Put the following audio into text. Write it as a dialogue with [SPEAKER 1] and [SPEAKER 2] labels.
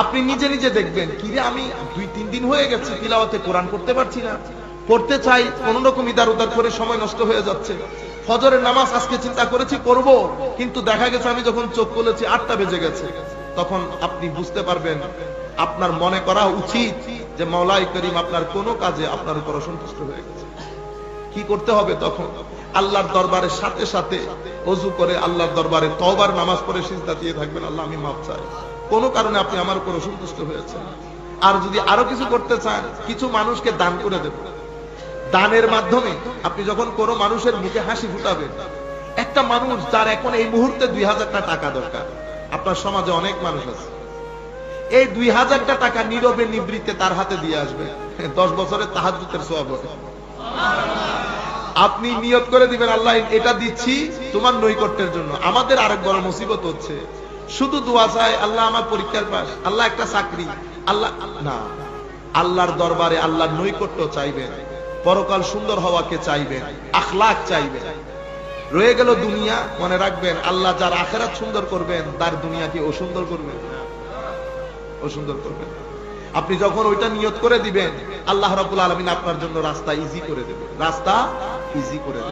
[SPEAKER 1] আপনি নিজে নিজে দেখবেন কি রে, আমি 2-3 দিন হয়ে গেছে তিলাওয়াতে কোরআন করতে পারছি না, পড়তে চাই কোন রকম ইদার উদার করে সময় নষ্ট হয়ে যাচ্ছে। ফজরের নামাজ আজকে চিন্তা করেছি করব, কিন্তু দেখা গেছে আমি যখন চোখ খুলেছি 8টা বেজে গেছে। তখন আপনি বুঝতে পারবেন, আপনার মনে করা উচিত যে মাওলাই করিম আপনার কোনো কাজে আপনার উপর অসন্তুষ্ট হয়ে গেছে। কি করতে হবে তখন? আল্লাহর দরবারের সাথে সাথে ওযু করে আল্লাহর দরবারে তওবার নামাজ পড়ে সিজদা দিয়ে থাকবেন, আল্লাহ আমি মাফ চাই, কোন কারণে আপনি আমার উপর অসন্তুষ্ট হয়েছেন। আর যদি আরো কিছু করতে চান, কিছু মানুষকে দান করে দেবেন। দানের মাধ্যমে আপনি যখন কোনো মানুষের মুখে হাসি ফুটাবেন, একটা মানুষ যার এখন এই মুহূর্তে 2000 টাকা দরকার, আপনার সমাজে অনেক মানুষ আছে, এই 2000 টাকা নীরবে নিবৃত্তে তার হাতে দিয়ে আসবে, 10 বছরের তাহাজ্জুদের সওয়াব হবে। আপনি নিয়ত করে দিবেন, আল্লাহ এটা দিচ্ছি তোমার নৈকট্যের জন্য। আমাদের আরেক বড় মুসিবত হচ্ছে, শুধু দোয়া চাই, আল্লাহ আমার পরীক্ষার পাস, আল্লাহ একটা চাকরি, আল্লাহ না, আল্লাহর দরবারে আল্লাহর নৈকট্য চাইবেন, পরকাল সুন্দর হওয়াকে চাইবেন, আখলাক চাইবেন। রয়ে গেল দুনিয়া, মনে রাখবেন আল্লাহ যার আখিরাত সুন্দর করবেন তার দুনিয়াকে অসুন্দর করবেন, অসুন্দর করবেন। আপনি যখন ওইটা নিয়ত করে দিবেন, আল্লাহ রাব্বুল আলামিন আপনার জন্য রাস্তা ইজি করে দেবেন, রাস্তা ইজি করে দেবেন।